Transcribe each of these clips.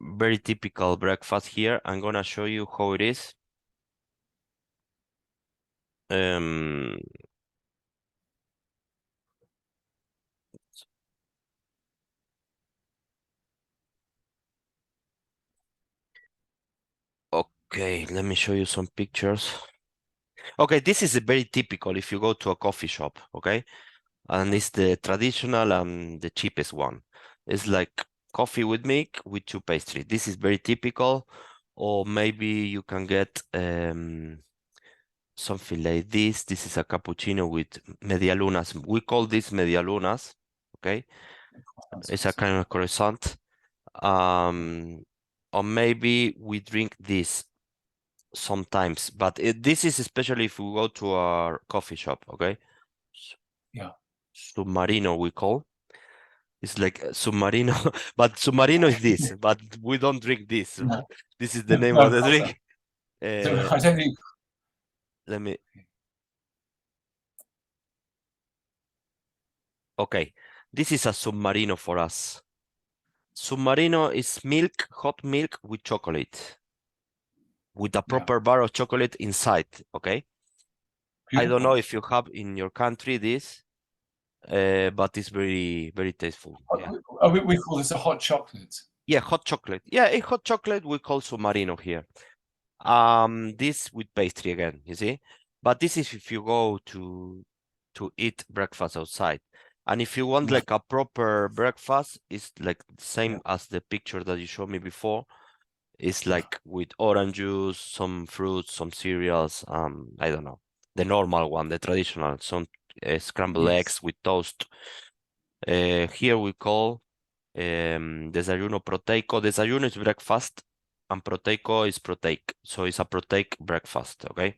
very typical breakfast here. I'm gonna show you how it is. Okay, let me show you some pictures. Okay, this is a very typical if you go to a coffee shop, okay? And it's the traditional and the cheapest one. It's like coffee with milk with two pastries. This is very typical. Or maybe you can get something like this. This is a cappuccino with medialunas. We call this medialunas, okay? It's a kind of croissant. Or maybe we drink this sometimes, but this is especially if we go to our coffee shop, okay? Yeah. Submarino we call. It's like submarino, but submarino is this, but we don't drink this. No. This is the name No, of the drink. so I don't think. Let me. Okay, this is a submarino for us. Submarino is milk, hot milk with chocolate, with a proper bar of chocolate inside. Okay. Beautiful. I don't know if you have in your country this, but it's very, very tasteful. Yeah. We call this a hot chocolate. Yeah, hot chocolate. Yeah, a hot chocolate we call submarino here. This with pastry again, you see? But this is if you go to eat breakfast outside. And if you want like a proper breakfast, it's like the same as the picture that you showed me before. It's like with orange juice, some fruits, some cereals, I don't know. The normal one, the traditional, some scrambled eggs with toast. Here we call desayuno proteico. Desayuno is breakfast, and proteico is proteic. So it's a proteic breakfast, okay?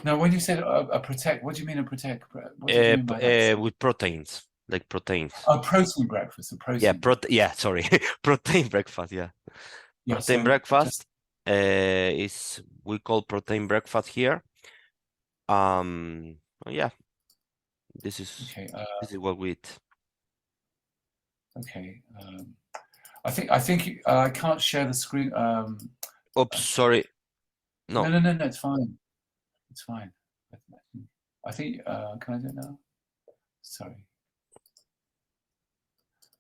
Now, when you said a protect, what do you mean a protect? What did you mean by that? With proteins, like proteins. A protein breakfast, a protein. Yeah, sorry, protein breakfast. Yeah, protein breakfast is we call protein breakfast here. Yeah, this is what we eat. Okay. I think I can't share the screen. Oops, sorry. No. No, it's fine. It's fine. I think, can I do it now? Sorry.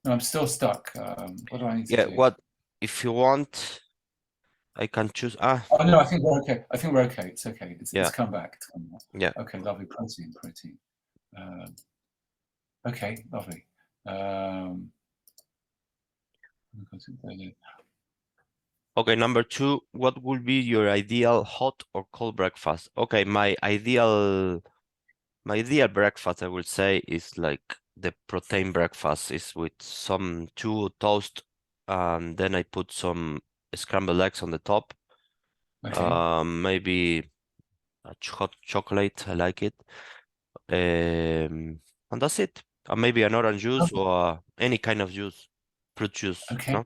No, I'm still stuck. What do I need to do? Yeah, what, if you want, I can choose. Oh, no, I think we're okay. It's okay. It's come back. Yeah. Okay, lovely. Protein. Okay, lovely. Okay, number 2, what would be your ideal hot or cold breakfast? Okay, my ideal breakfast, I would say, is like the protein breakfast is with some 2 toast, and then I put some scrambled eggs on the top. Maybe a hot chocolate, I like it. And that's it. Maybe an orange juice or any kind of juice, fruit juice. Okay. No?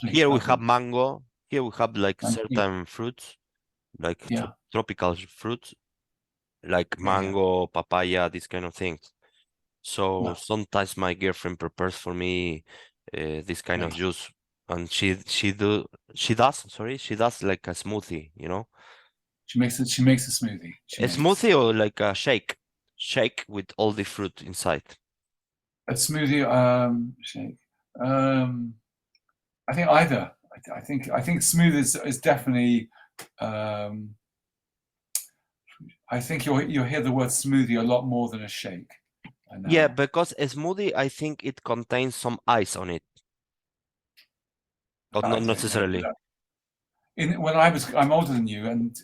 Here we have mango. Here we have like certain fruits, like tropical fruits, like mango, papaya, these kind of things. So sometimes my girlfriend prepares for me this kind of juice, and she does like a smoothie, you know. She makes a smoothie. A smoothie or like a shake with all the fruit inside. A smoothie shake. I think either. I think smooth is definitely. I think you'll hear the word smoothie a lot more than a shake. Yeah, because a smoothie, I think it contains some ice on it. But not necessarily. When I'm older than you, and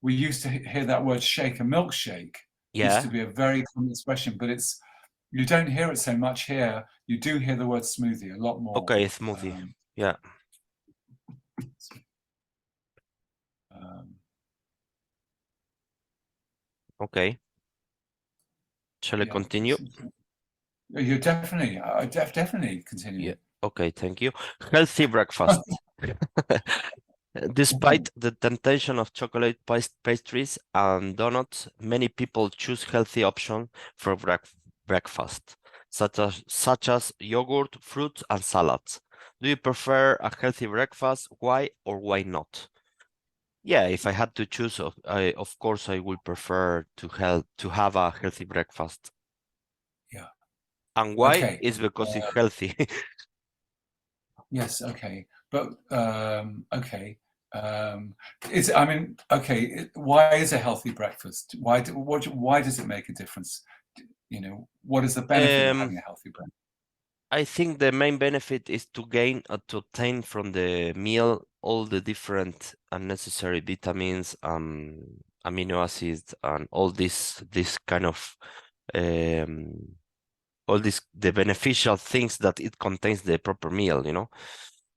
we used to hear that word shake, a milkshake. Yeah. Used to be a very common expression, but you don't hear it so much here. You do hear the word smoothie a lot more. Okay, smoothie. Yeah. Okay. Shall I continue? You're definitely, definitely continue. Yeah. Okay, thank you. Healthy breakfast. Despite the temptation of chocolate pastries and donuts, many people choose healthy options for breakfast, such as yogurt, fruits, and salads. Do you prefer a healthy breakfast? Why or why not? Yeah, if I had to choose, of course I would prefer to have a healthy breakfast. Yeah. And why? Okay. Is because it's healthy. Yes. Okay. But okay. Is I mean, okay. Why is a healthy breakfast? Why does it make a difference? You know, what is the benefit of Um, having a healthy breakfast? I think the main benefit is to gain to obtain from the meal all the different unnecessary vitamins, amino acids, and all this kind of all the beneficial things that it contains the proper meal, you know.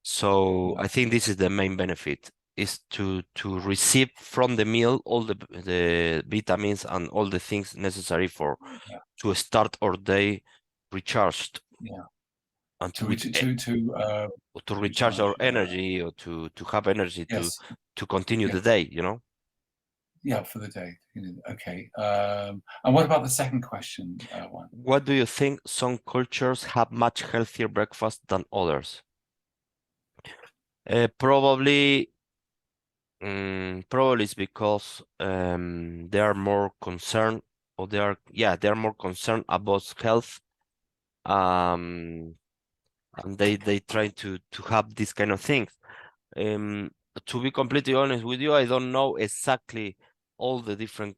So Yeah. I think this is the main benefit is to receive from the meal all the vitamins and all the things necessary for Yeah. to start our day recharged Yeah. and To to recharge our recharge. energy or to have energy Yes. to continue Yeah. the day, you know. Yeah. For the day. You know, okay. And what about the second question, Juan? What do you think some cultures have much healthier breakfast than others? Probably probably it's because they are more concerned or they are more concerned about health um and they try to have this kind of things. Um, to be completely honest with you, I don't know exactly all the different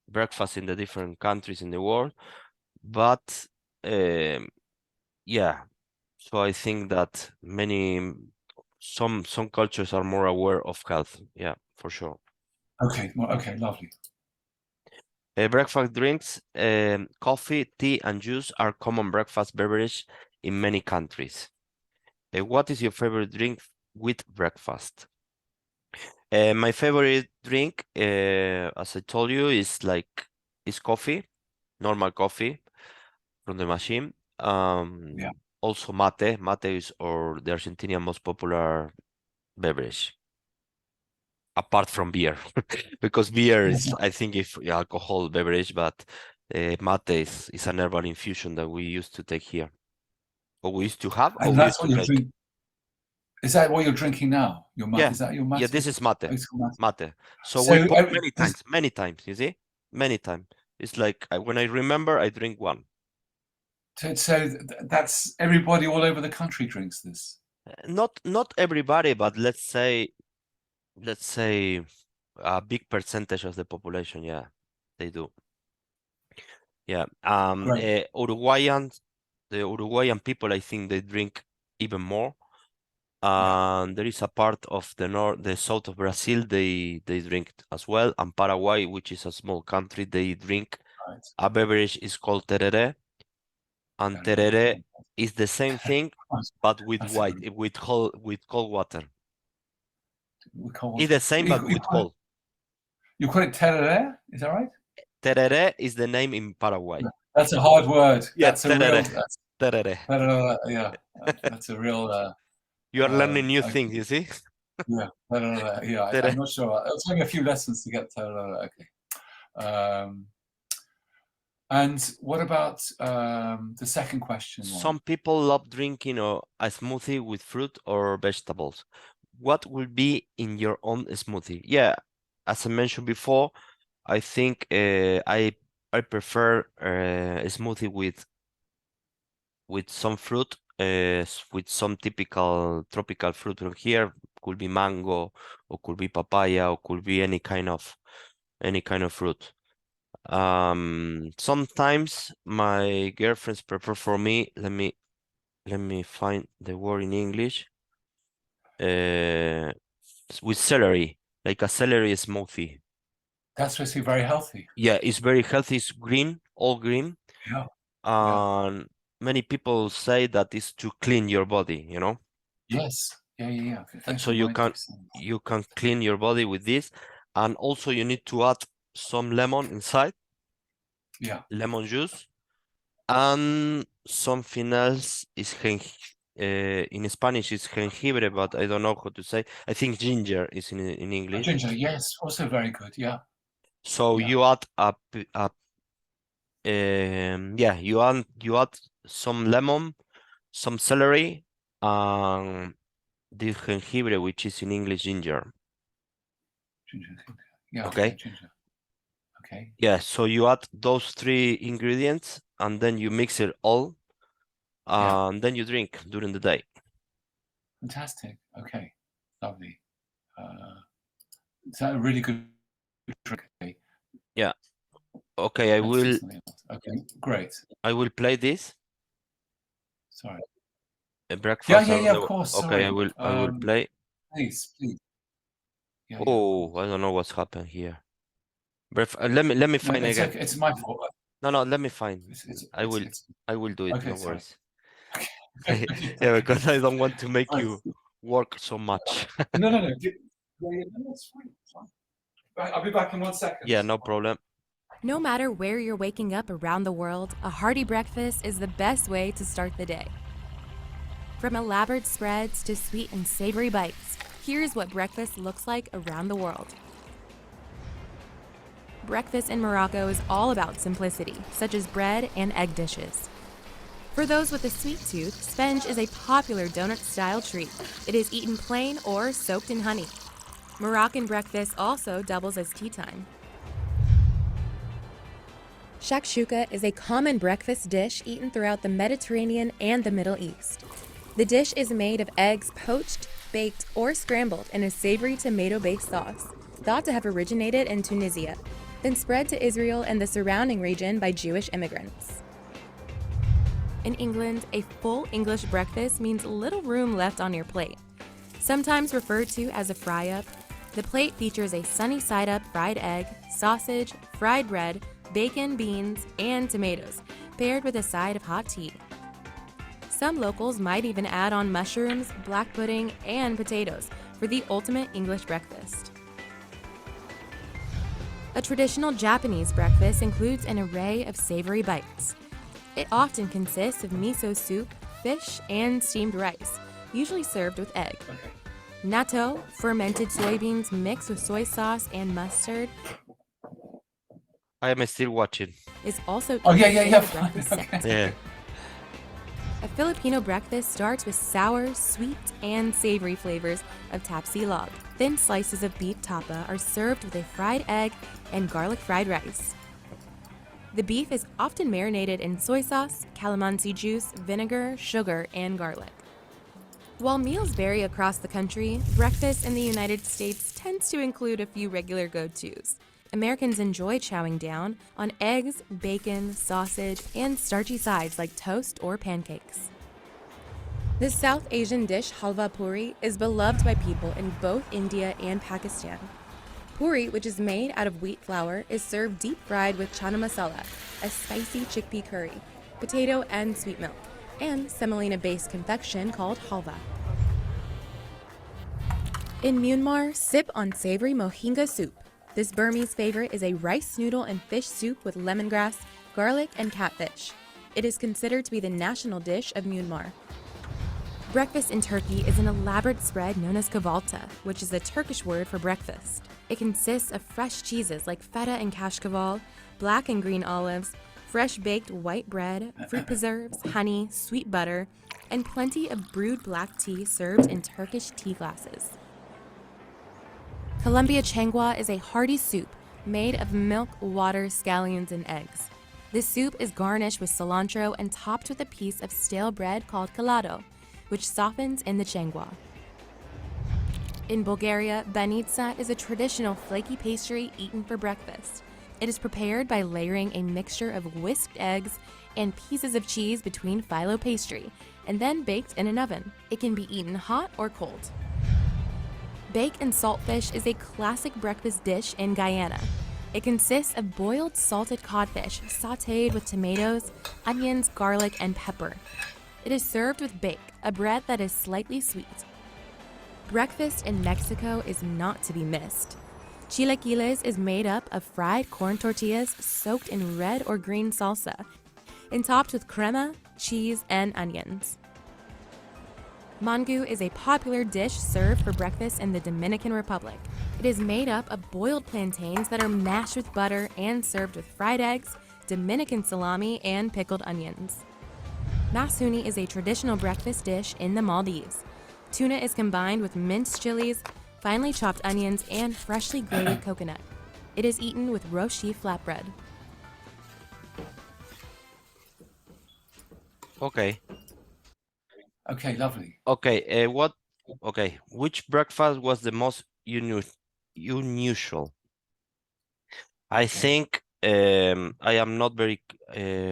breakfasts in the different countries in the world, but um, yeah. So I think that some cultures are more aware of health. Yeah, for sure. Okay. Well, okay. Lovely. Breakfast drinks, coffee, tea, and juice are common breakfast beverage in many countries. What is your favorite drink with breakfast? My favorite drink, as I told you, is coffee, normal coffee from the machine. Yeah. Also mate. Mate is or the Argentinian most popular beverage, apart from beer, because beer is, I think, if alcohol beverage, but mate is an herbal infusion that we used to take here, or we used to have, or And we that's used to what you're make. drinking. Is that what you're drinking now? Your Yeah, Is that your yeah, mate? this is mate, Oh, it's called mate. mate. So we So, pour many times, you see, many times. It's like when I remember, I drink one. that's everybody all over the country drinks this. Not everybody, but let's say a big percentage of the population. Yeah, they do. Yeah. Great. Uruguayans, the Uruguayan people, I think they drink even more. Yeah. And there is a part of the south of Brazil, they drink as well. And Paraguay, which is a small country, they drink Right. a beverage is called tereré, and tereré is the same thing, but with That's a, with cold water. we call It's the same, but with cold. you call it tereré, is that right? Tereré is the name in Paraguay. That's a hard word. Yeah, tereré, tereré. Yeah, that's a real. You are learning new I, things, you see? yeah, yeah. I'm Tereré. not sure. It'll take me a few lessons to get tereré. Okay. And what about the second question one? Some people love drinking a smoothie with fruit or vegetables. What will be in your own smoothie? Yeah, as I mentioned before, I think I prefer a smoothie with some fruit, with some typical tropical fruit from here. Could be mango, or could be papaya, or could be any kind of fruit. Sometimes my girlfriends prepare for me. Let me find the word in English. Uh, with celery, like a celery smoothie. That's supposed to be very healthy. Yeah, it's very healthy. It's green, all green. Yeah, yeah. And many people say that is to clean your body, you know. Yes. Yeah. Thanks So for you reminding me. can you can clean your body with this, and also you need to add some lemon inside, Yeah. lemon juice, and something else is in Spanish it's jengibre, but I don't know how to say. I think ginger is in English. Ginger, yes, also very good. Yeah, So yeah, you add yeah, you add some lemon, some celery, and this jengibre, which is in English ginger. Ginger. Yeah, Okay. ginger. Okay. Yeah, so you add those three ingredients and then you mix it all, and then you drink during the day. Fantastic. Okay. Lovely. Is that a really good drink? Yeah. Okay, I will Okay, great. I will play this. Sorry. Breakfast Yeah, around the of course. Okay, Sorry. I will play. Please. Yeah, Oh, I don't know what's happened here. Let me No, find it's again. okay. It's my fault. No, let me find. I will do it, Okay, no sorry. worries. Okay. Yeah, because I don't want to make Right. you work so much. No. Yeah, no, that's fine. It's fine. I'll be back in 1 second. Yeah, no problem. No matter where you're waking up around the world, a hearty breakfast is the best way to start the day. From elaborate spreads to sweet and savory bites, here's what breakfast looks like around the world. Breakfast in Morocco is all about simplicity, such as bread and egg dishes. For those with a sweet tooth, spenge is a popular donut-style treat. It is eaten plain or soaked in honey. Moroccan breakfast also doubles as tea time. Shakshuka is a common breakfast dish eaten throughout the Mediterranean and the Middle East. The dish is made of eggs poached, baked, or scrambled in a savory tomato-based sauce, thought to have originated in Tunisia, then spread to Israel and the surrounding region by Jewish immigrants. In England, a full English breakfast means little room left on your plate. Sometimes referred to as a fry-up, the plate features a sunny-side-up fried egg, sausage, fried bread, bacon, beans, and tomatoes, paired with a side of hot tea. Some locals might even add on mushrooms, black pudding, and potatoes for the ultimate English breakfast. A traditional Japanese breakfast includes an array of savory bites. It often consists of miso soup, fish, and steamed rice, usually served with egg. Natto, fermented soybeans mixed with soy sauce and mustard, I am still watching. is also Oh, yeah. in the Fine. breakfast set. Yeah. A Filipino breakfast starts with sour, sweet, and savory flavors of tapsilog. Thin slices of beef tapa are served with a fried egg and garlic fried rice. The beef is often marinated in soy sauce, calamansi juice, vinegar, sugar, and garlic. While meals vary across the country, breakfast in the United States tends to include a few regular go-tos. Americans enjoy chowing down on eggs, bacon, sausage, and starchy sides like toast or pancakes. This South Asian dish, halwa puri, is beloved by people in both India and Pakistan. Puri, which is made out of wheat flour, is served deep-fried with chana masala, a spicy chickpea curry, potato and sweet milk, and semolina-based confection called halwa. In Myanmar, sip on savory mohinga soup. This Burmese favorite is a rice noodle and fish soup with lemongrass, garlic, and catfish. It is considered to be the national dish of Myanmar. Breakfast in Turkey is an elaborate spread known as kahvaltı, which is the Turkish word for breakfast. It consists of fresh cheeses like feta and kashkaval, black and green olives, fresh baked white bread, fruit preserves, honey, sweet butter, and plenty of brewed black tea served in Turkish tea glasses. Colombia changua is a hearty soup made of milk, water, scallions, and eggs. This soup is garnished with cilantro and topped with a piece of stale bread called kalado, which softens in the changua. In Bulgaria, banitsa is a traditional flaky pastry eaten for breakfast. It is prepared by layering a mixture of whisked eggs and pieces of cheese between phyllo pastry, and then baked in an oven. It can be eaten hot or cold. Bake and saltfish is a classic breakfast dish in Guyana. It consists of boiled salted codfish sautéed with tomatoes, onions, garlic, and pepper. It is served with bake, a bread that is slightly sweet. Breakfast in Mexico is not to be missed. Chilaquiles is made up of fried corn tortillas soaked in red or green salsa and topped with crema, cheese, and onions. Mangu is a popular dish served for breakfast in the Dominican Republic. It is made up of boiled plantains that are mashed with butter and served with fried eggs, Dominican salami, and pickled onions. Masuni is a traditional breakfast dish in the Maldives. Tuna is combined with minced chilies, finely chopped onions, and freshly grated coconut. It is eaten with roshi flatbread. Okay. Okay, lovely. Okay. Which breakfast was the most unusual? I think I am not very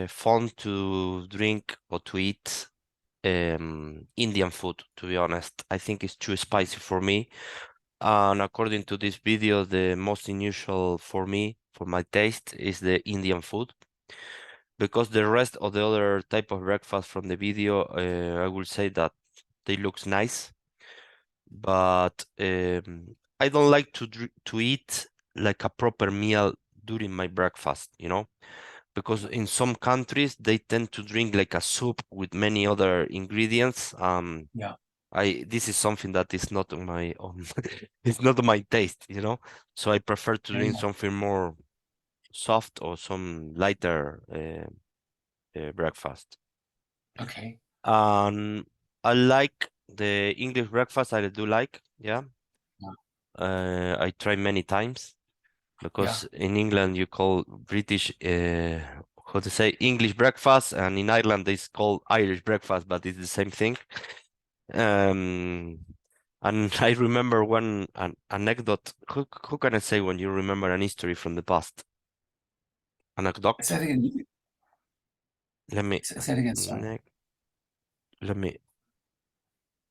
fond to drink or to eat Indian food, to be honest. I think it's too spicy for me. And according to this video, the most unusual for me, for my taste, is the Indian food. Because the rest of the other type of breakfast from the video, I will say that they looks nice. But I don't like to eat like a proper meal during my breakfast, you know? Because in some countries they tend to drink like a soup with many other ingredients. Yeah. This is something that is not on my it's not my taste, you know. So I prefer to Yeah, drink yeah. something more soft or some lighter breakfast. Okay. I like the English breakfast. I do like, yeah. Yeah. I try many times Yeah. because in England you call British how to say English breakfast, and in Ireland it's called Irish breakfast, but it's the same thing. Um, and I remember an anecdote. Who can I say when you remember an history from the past? Anecdote. Say it again. Let me. Say it again. Sorry. Let me.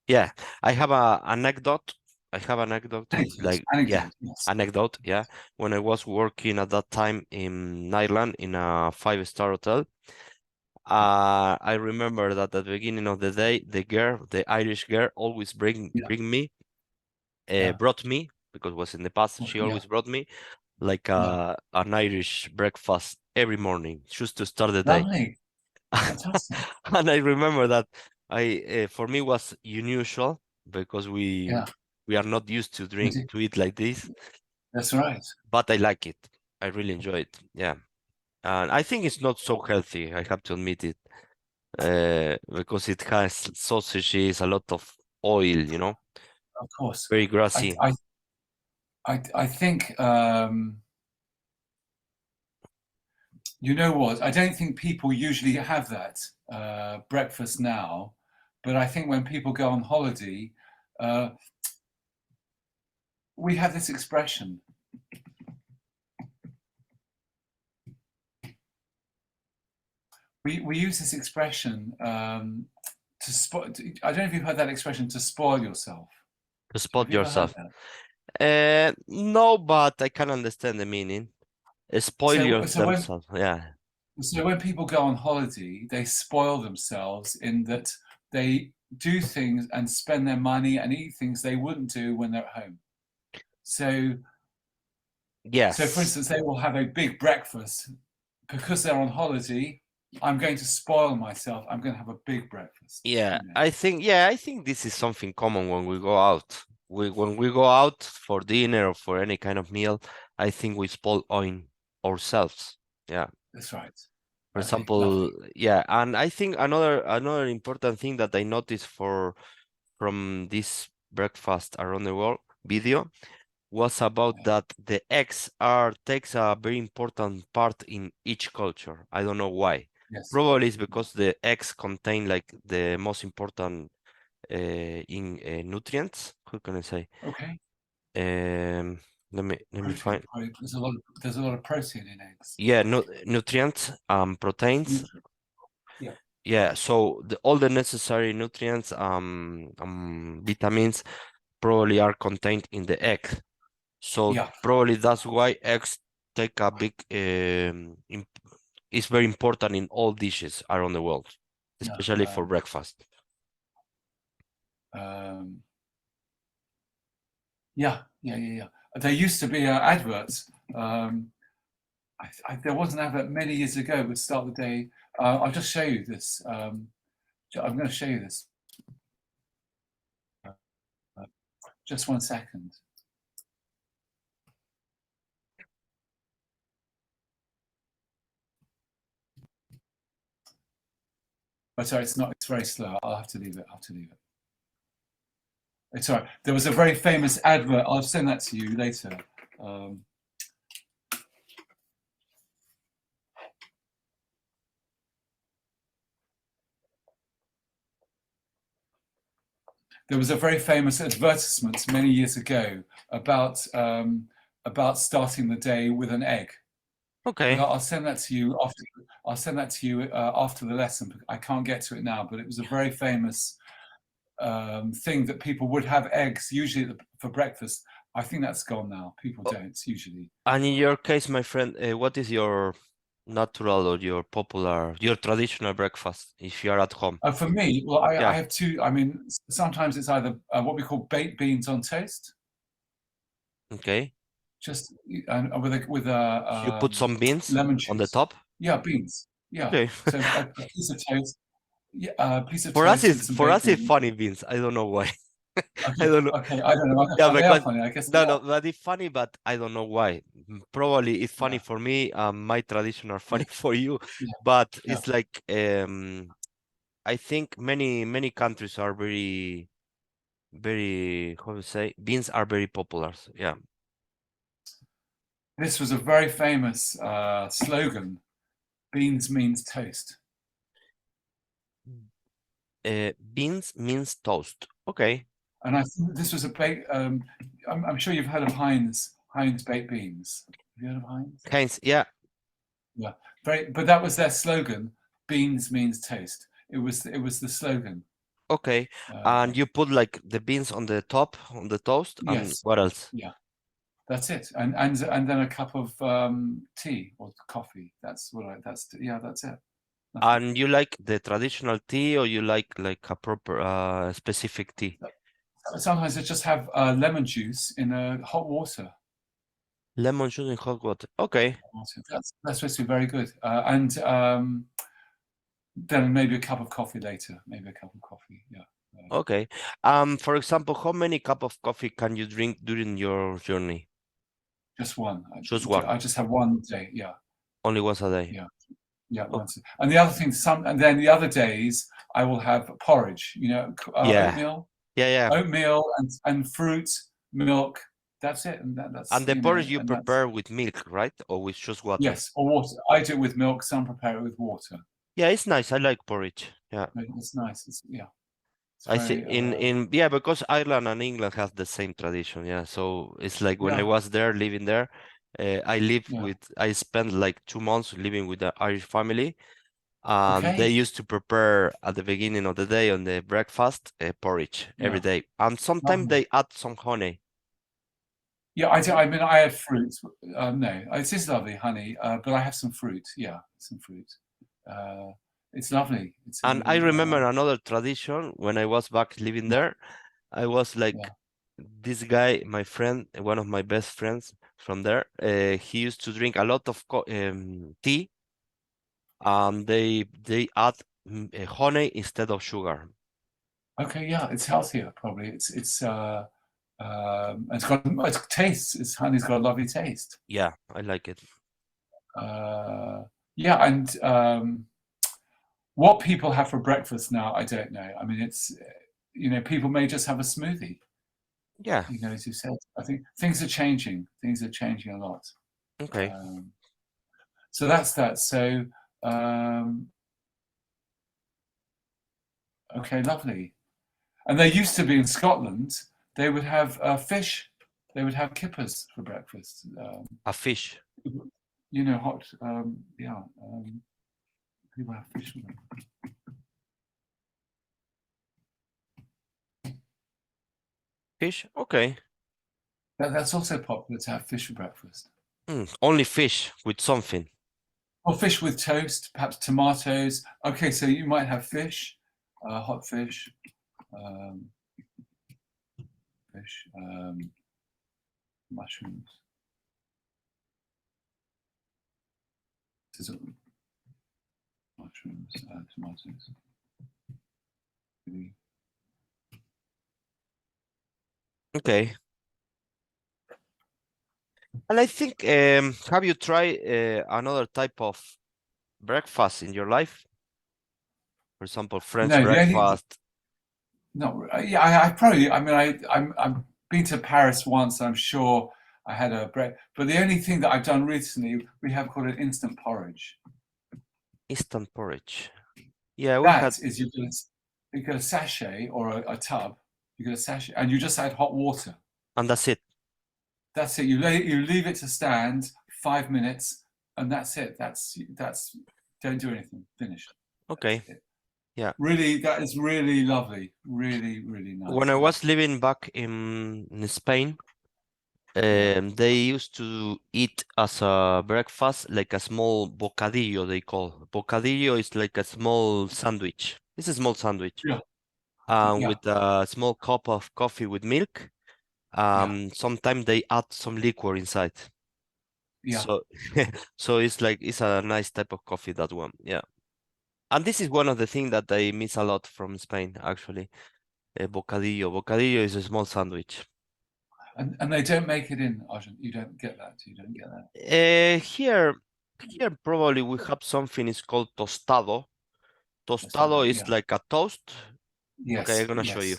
Yeah, I have a anecdote. I have anecdote. Anecdote. Like yeah, Anecdote. Yes. anecdote. Yeah, when I was working at that time in Ireland in a 5-star hotel. I remember that at the beginning of the day, the Irish girl, always Yeah. Yeah. brought me, because it was in the past. She Yeah. always brought me like Yeah. an Irish breakfast every morning, just to start the day. Lovely. Fantastic. And I remember that for me was unusual because Yeah. we are not used to eat like this, That's right. but I like it. I really enjoy it. Yeah, and I think it's not so healthy. I have to admit it. Because it has sausages, a lot of oil, you know, Of course. very I grassy. I I think you know what? I don't think people usually have that breakfast now, but I think when people go on holiday, uh, we have this expression. We use this expression to spoil. I don't know if you've heard that expression, to spoil yourself. To Have spot you ever heard yourself. that? No, but I can understand the meaning. Spoil So, your so when themselves. Yeah. so when people go on holiday, they spoil themselves in that they do things and spend their money and eat things they wouldn't do when they're at home. So, for Yes. instance, they will have a big breakfast because they're on holiday. I'm going to spoil myself. I'm going to have a big breakfast. Yeah. You know. I think this is something common when we go out. When we go out for dinner or for any kind of meal, I think we spoil on ourselves. Yeah. That's right. For Okay, example, lovely. yeah, and I think another important thing that I noticed from this breakfast around the world video was about Yeah. that the eggs are takes a very important part in each culture. I don't know why. Yes. Probably it's Yeah. because the eggs contain like the most important in nutrients. How can I say? Okay. Um, let me Protein. find. There's a lot of protein in eggs. Yeah, nutrients, proteins. Yeah. Yeah, so all the necessary nutrients, vitamins probably are contained in the egg. So Yeah. probably that's why eggs take a big, it's very important in all dishes around the world, Yeah. especially for breakfast. Yeah. There used to be adverts. There was an advert many years ago. Would start the day. I'll just show you this. I'm going to show you this. Just 1 second. Oh, sorry, it's not. It's very slow. I'll have to leave it. I'll have to leave it. It's all right. There was a very famous advert. I'll send that to you later. There was a very famous advertisement many years ago about starting the day with an egg. Okay. But I'll send that to you after. I'll send that to you after the lesson. I can't get to it now, but it was a very famous thing that people would have eggs usually for breakfast. I think that's gone now. People don't usually. And in your case, my friend, what is your natural or your popular, your traditional breakfast if you are at home? For me, well, I Yeah. have two. I mean, sometimes it's either what we call baked beans on toast, Okay. just with a You put some beans lemon on the juice. top. Yeah, beans. Yeah. Okay. So a piece of toast. Yeah, a piece of For us, toast with some baked it's beans. funny beans. I don't know why. I Okay, don't know. okay, I don't know. Yeah, They are because funny. I guess. no, no, but it's funny, but I don't know why. Probably it's funny Yeah. for me. My tradition are funny Yeah. for you, Yeah. but Yeah. it's like I think many countries are very how to say beans are very popular. So, yeah. This was a very famous slogan. Beans means toast. Beans means toast. Okay. And I think this was a baked. I'm sure you've heard of Heinz baked beans. Have you heard of Heinz? Heinz, yeah. Yeah, but that was their slogan. Beans means toast. It was the slogan. Okay. And you put like the beans on the top on the toast, and Yes. what else? Yeah, that's it. And then a cup of tea or coffee. That's that's it. Nothing. And you like the traditional tea, or you like a proper specific tea? Sometimes I just have lemon juice in hot water. Lemon juice in hot water. Okay. That's supposed to be very good. And then maybe a cup of coffee later. Maybe a cup of coffee. Yeah. Okay. For example, how many cup of coffee can you drink during your journey? Just one. Just one. I just have one day. Yeah. Only once a day. Yeah. Yeah, once. And the other thing, and then the other days I will have porridge. You know, Yeah. oatmeal. Yeah. Oatmeal and fruit, milk. That's it. And that's. And the porridge you and prepare with milk, right? Or with just water? Yes, or water. I do it with milk. Some prepare it with water. Yeah, it's nice. I like porridge. Yeah. It's nice. It's I see yeah, because Ireland and England have the same tradition. Yeah. So it's like when I was there, living there, I spent like 2 months living with the Irish family. They used to prepare at the beginning of the day on the breakfast porridge every day. And sometimes they add some honey. Yeah, I do. I mean, I have fruit. No, it is lovely, honey, but I have some fruit. Yeah, some fruit. It's lovely. And I remember another tradition when I was back living there. I was like, this guy, my friend, one of my best friends from there, he used to drink a lot of tea. They add honey instead of sugar. Okay, yeah, it's healthier probably. It's got taste. Honey's got a lovely taste. Yeah, I like it. Yeah, and what people have for breakfast now, I don't know. I mean, it's people may just have a smoothie. Yeah. As you said, I think things are changing. Things are changing a lot. Okay. So that's that. So okay, lovely. And they used to be in Scotland. They would have fish. They would have kippers for breakfast. A fish. Hot. People have fish with them. Fish? Okay. That's also popular to have fish for breakfast. Only fish with something. Or fish with toast, perhaps tomatoes. Okay, so you might have fish, hot fish, mushrooms. Mushrooms, tomatoes. Okay. And I think, have you tried another type of breakfast in your life? For example, French No, the only breakfast. no, yeah, I probably. I mean, I've been to Paris once. I'm sure I had a bread, but the only thing that I've done recently, we have called an instant porridge. Instant porridge. Yeah, we had, That is you get a sachet or a tub. You get a sachet, and you just add hot water. and that's it. That's it. You leave it to stand 5 minutes, and that's it. That's don't do anything. Finished. Okay. Yeah. Really, that is really lovely. Really, really nice. When I was living back in Spain, they used to eat as a breakfast like a small bocadillo, they call. Bocadillo is like a small sandwich. It's a small sandwich. Yeah. With a small cup of coffee with milk. Sometimes they add some liquor inside. Yeah. So so it's a nice type of coffee, that one. Yeah. And this is one of the things that I miss a lot from Spain, actually. Bocadillo. Bocadillo is a small sandwich. And they don't make it in Argentina. You don't get that. You don't get that. Here probably we have something it's called tostado. Tostado is like a toast. Yes. Okay, I'm gonna yes. show you.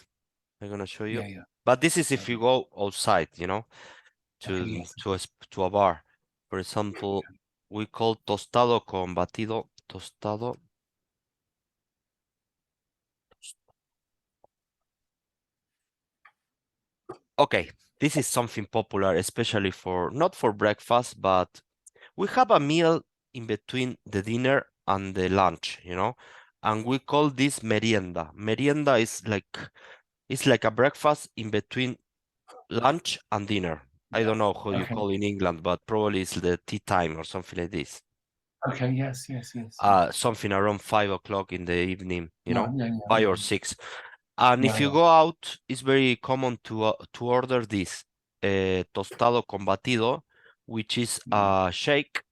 I'm gonna show you. Yeah. But this is if you go outside, you know, Okay, to a bar. For example, we call tostado con batido. Tostado. Okay, this is something popular, especially for not for breakfast, but we have a meal in between the dinner and the lunch, you know, and we call this merienda. Merienda is like a breakfast in between lunch and dinner. I don't know how you Okay. call in England, but probably it's the tea time or something like this. Okay. Yes. Something around 5 o'clock in the evening, you know, Yeah. 5 or 6. And if you go out, it's very common to order this tostado con batido, which is a shake,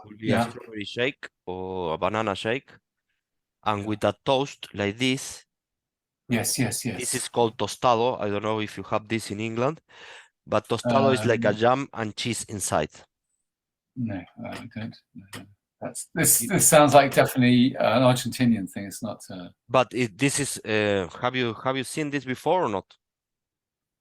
will be a strawberry shake or a banana shake, and with a toast like this. Yes. This is called tostado. I don't know if you have this in England, but tostado is like a No. jam and cheese inside. No, I don't. That's this sounds like definitely an Argentinian thing. It's not. But this is have you seen this before or not?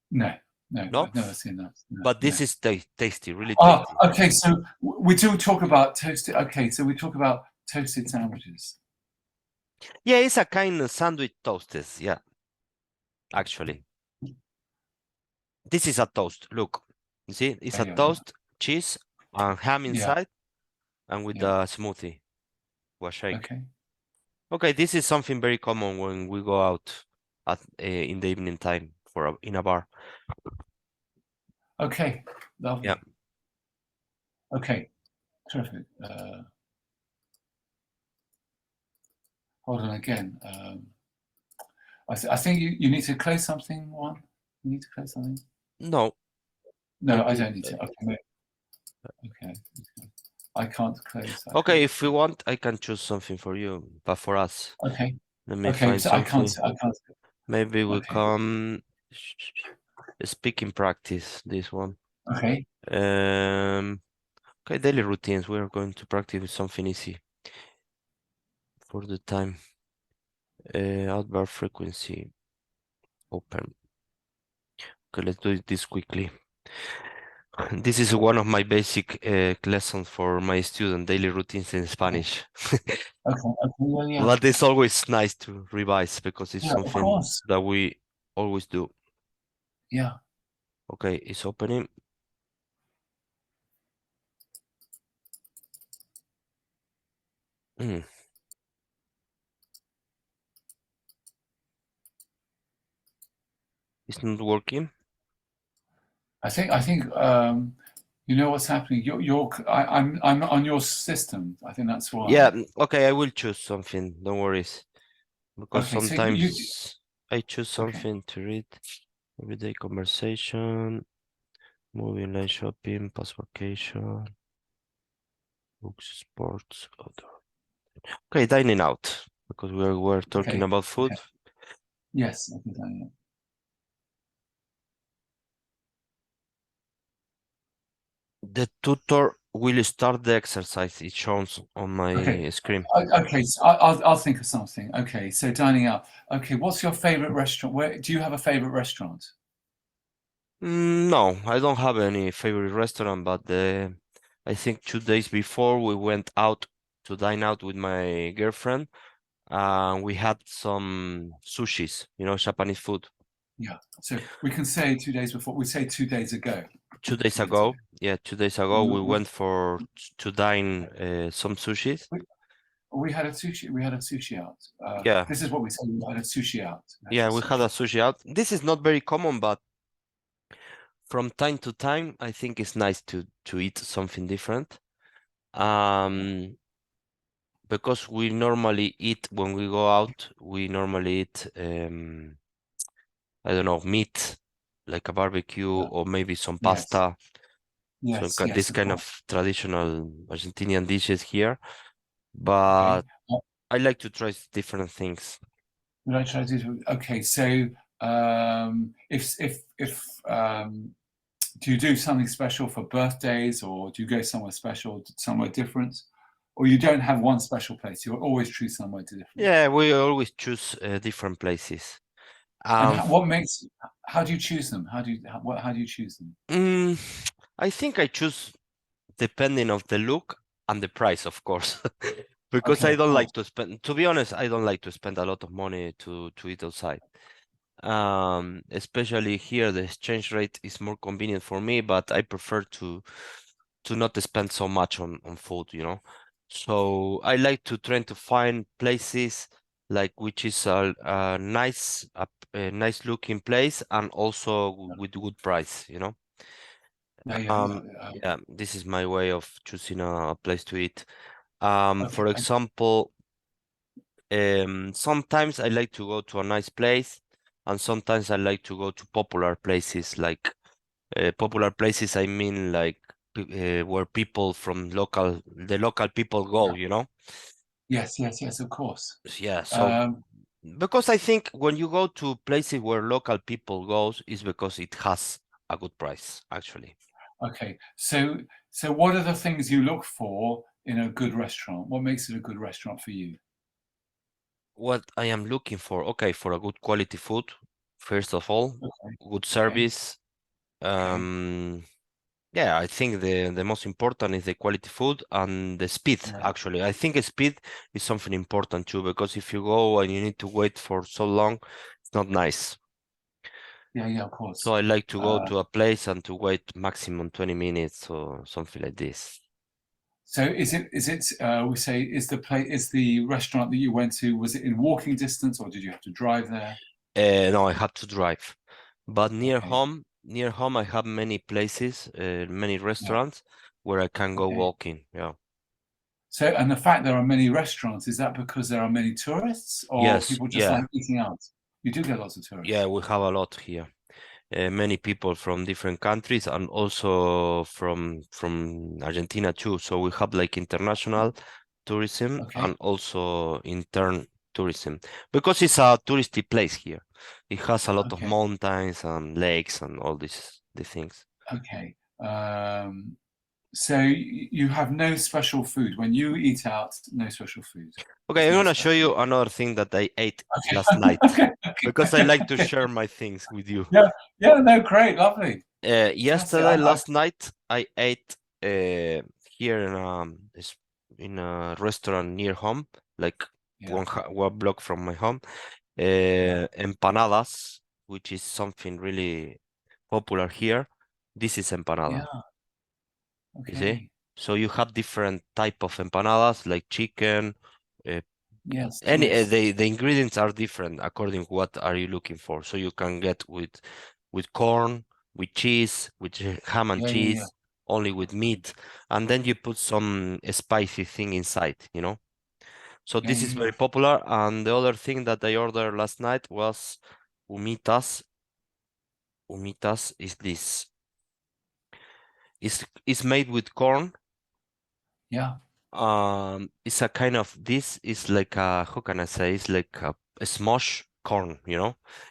No, No? I've never seen that. No, But this no. is tasty, really Oh, tasty. okay. So we do talk about toasted. Okay, so we talk about toasted sandwiches. Yeah, it's a kind of sandwich toasters. Yeah, actually. This is a toast. Look, you see, it's a toast, cheese, and ham inside, and with the smoothie or shake. Okay. Okay, this is something very common when we go out at in the evening time in a bar. Okay. Lovely. Yeah. Okay. Terrific. Hold on again. I think you need to close something, Juan. You need to close something. No. No, I don't need to. Okay. I can't close. Okay, if you want, I can choose something for you, but for us. Okay. Let me find so something. I can't. Maybe we come speaking practice, this one. Okay. Okay, daily routines. We are going to practice with something easy for the time. Outbar frequency. Open. Okay, let's do this quickly. This is one of my basic lessons for my student, daily routines in Spanish. Okay. Yeah. But it's always nice to revise because it's something that we always do. Yeah. Okay, it's opening. It's not working. I think you know what's happening. I'm on your system. I think that's why. Yeah, okay, I will choose something. Don't worry. Because Okay, sometimes I choose something to read. Everyday conversation, movie, online shopping, past vacation, books, sports, outdoor. Okay, dining out, because we're talking about food. Okay. Yes, I can dining out. The tutor Will start the exercise. It shows on my Okay. screen. Okay, so I'll think of something. Okay, so dining out. Okay, what's your favorite restaurant? Where do you have a favorite restaurant? No, I don't have any favorite restaurant, but I think 2 days before we went out to dine out with my girlfriend. We had some sushis, Japanese food. Yeah. So we can say 2 days before. We say 2 days ago. 2 days 2 days ago. ago, yeah, 2 days ago we went to dine some sushis. We had a sushi. We had a sushi out. Yeah, This is what we say. We had a sushi out. yeah, we had a sushi out. This is not very common, but from time to time, I think it's nice to eat something different. Because we normally eat when we go out, we normally eat I don't know, meat, like a barbecue Yeah. or maybe some Yes. pasta. So Yes. Yes. this Of kind course. of traditional Argentinian dishes here. Okay. But I like to try different things. Would I try to do? Okay. So if do you do something special for birthdays, or do you go somewhere special, somewhere different, or you don't have one special place? You always choose somewhere different. Yeah, we always choose different places. And what makes? How do you choose them? How do you choose them? I think I choose depending of the look and the price, of course. Because Okay, I of don't course. like to spend, to be honest, I don't like to spend a lot of money to eat outside. Especially here, the exchange rate is more convenient for me, but I prefer to not spend so much on food, So I like to try to find places like which is a nice looking place and also with good price, Yeah. yeah, this is my way of choosing a place to eat. Okay. For example, sometimes I like to go to a nice place, and sometimes I like to go to popular places. Like popular places, I mean like where people from the local people go, Yes. Of course. Yeah, so Um, because I think when you go to places where local people goes, is because it has a good price, actually. okay. So what are the things you look for in a good restaurant? What makes it a good restaurant for you? What I am looking for, okay, for a good quality food, first of all, Okay. good Okay. service. Okay. Yeah, I think the most important is the quality food and the speed, Yeah. actually. I think speed is something important too, because if you go and you need to wait for so long, it's not nice. Yeah. Of So course. I like to go to a place and to wait maximum 20 minutes or something like this. So is it we say is the restaurant that you went to, was it in walking distance or did you have to drive there? No, I have to drive. But Okay. near home, I have many places, many Yeah. restaurants where I can go Okay. walking. Yeah. So, and the fact there are many restaurants, is that because there are many tourists or Yes, people just yeah, like eating out? You do get lots of yeah, tourists. we have a lot here. Many people from different countries and also from Argentina too. So we have like international tourism Okay. and also intern tourism because it's a touristy place here. It has a lot of Okay. mountains and lakes and all the things. Okay. So you have no special food when you eat out. No special food. Okay, There's I'm no gonna show special. you another thing that I ate Okay. last night because I Okay. like to Okay. share my things with you. Yeah. Yeah. No. Great. Lovely. Fantastic. Yesterday, last night, I ate here in a restaurant near home, like Yeah. one block from my home, Yeah. empanadas, which is something really popular here. This is empanada, Yeah. you see? Okay. So you have different type of empanadas, like chicken, uh, Yes. any Yes. the ingredients are different according to what are you looking for. So you can get with corn, with cheese, with ham and Yeah. cheese, only with meat, and then you put some spicy thing inside, So this is Yeah. very popular. And the other thing that I ordered last night was humitas. Humitas is this. It's made with corn. Yeah. It's a kind of, this is like a, how can I say? It's like a smosh corn,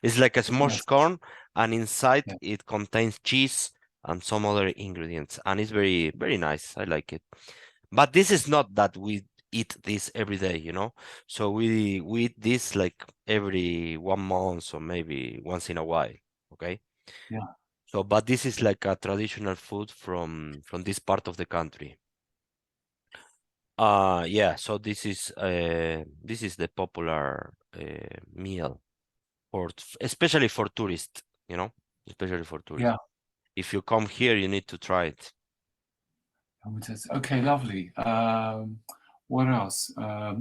It's like a smosh Yes. corn, and inside Yeah. it contains cheese, and some other ingredients, and it's very, very nice. I like it. But this is not that we eat this every day, you know. So we eat this like every 1 month or maybe once in a while. Okay. Yeah. So, but this is like a traditional food from this part of the country. Yeah. So this is the popular meal for especially for tourists, you know, especially for tourists. Yeah. If you come here, you need to try it. Okay, lovely. What else?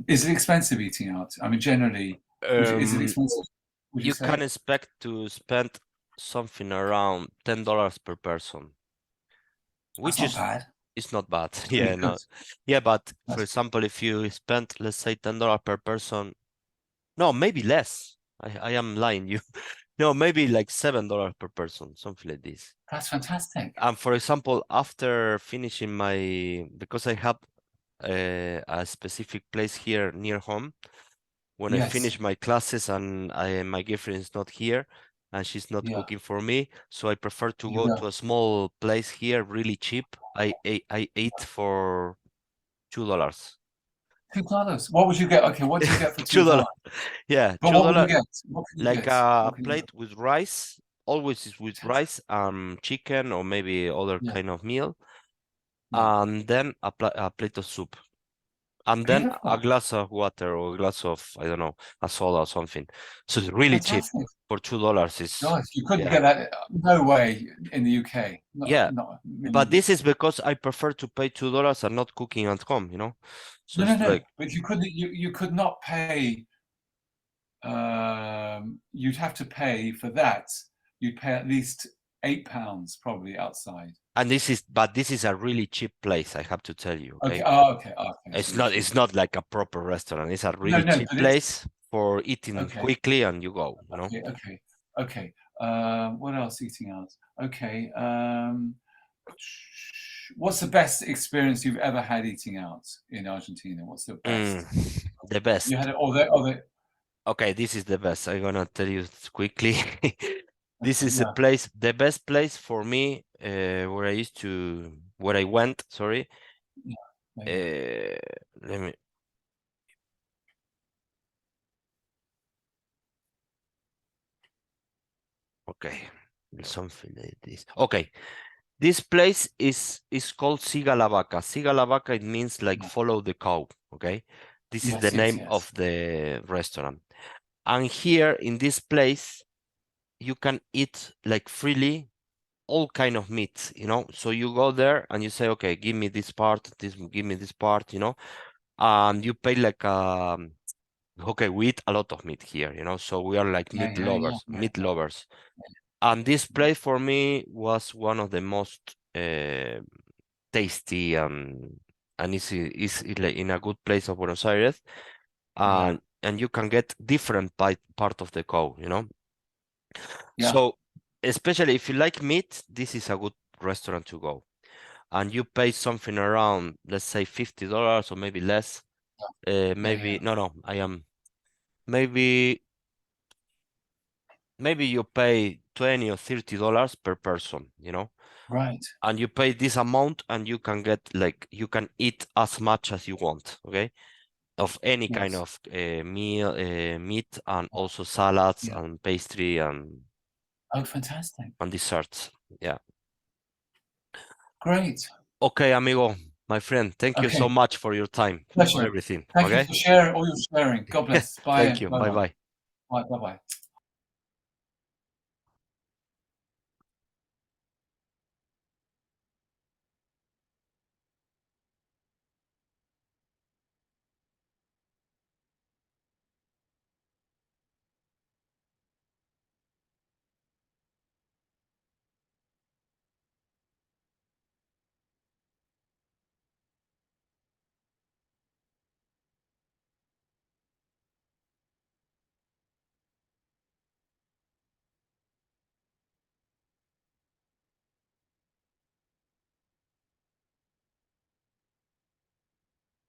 Is it expensive eating out? I mean, generally, is it expensive? Would you say? Can expect to spend something around $10 per person, which That's not bad. it's not bad. It's Yeah, pretty no, good. yeah, but for That's example, if you spend, let's say, $10 per person, no, maybe less. I am lying you. No, maybe like $7 per person, something like this. fantastic. And for example, after finishing because I have a specific place here near home, when I Yes. finish my classes and my girlfriend is not here and she's not Yeah. cooking for me, so I prefer to You go go. to a small place here, really cheap. I ate for $2. $2. What would you get? Okay, what do you get for $2? $2. Yeah, But what would you get? What can you like get? a What can you get? plate with rice, always is with rice, chicken or maybe other Yeah. kind of meal, Yeah. and then a plate of soup. And then a Beautiful. glass of water or a glass of, I don't know, a soda or something. So it's really cheap. Fantastic. For $2 is, Gosh, you couldn't yeah. get that. No way in the UK. Yeah, but this is because I prefer to pay $2 and not cooking at home, you know. So No. it's like, But you couldn't. You could not pay. You'd have to pay for that. You'd pay at least £8 probably outside. and this is a really cheap place, I have to tell you. Okay. Okay. Oh, okay. It's not like a proper restaurant. It's a really No, cheap but place for eating okay. quickly and you go, you know. Okay. What else eating out? Okay. What's the best experience you've ever had eating out in Argentina? What's the best? The best. You had it Okay, this is the best. I'm gonna tell you quickly. This is the best place for me, where I went, sorry. Yeah, Let me. Okay, something like this. Okay, this place is called Siga la Vaca. Siga la Vaca, it means like follow the cow. Okay, this is the name of the restaurant. And here in this place, you can eat like freely all kind of meats, you know. So you go there and you say, okay, give me this part, give me this part, you know, and you pay like okay, we eat a lot of meat here, you know, so we are like meat lovers. And this place for me was one of the most tasty, and it's like in a good place of Buenos Aires, and you can get different part of the cow, you know. So especially if you like meat, this is a good restaurant to go. And you pay something around, let's say $50 or maybe less. Maybe no, maybe you pay $20 or $30 per person, you know. Right. And you pay this amount and you can get like you can eat as much as you want, okay? Of any kind of meal, meat, and also salads and pastry and fantastic. And desserts. Yeah. Great. Okay, amigo, my friend. Thank you so much for your time, for everything. Thank you for sharing all your sharing. God bless. Bye. Thank you. Bye-bye. Bye. Bye.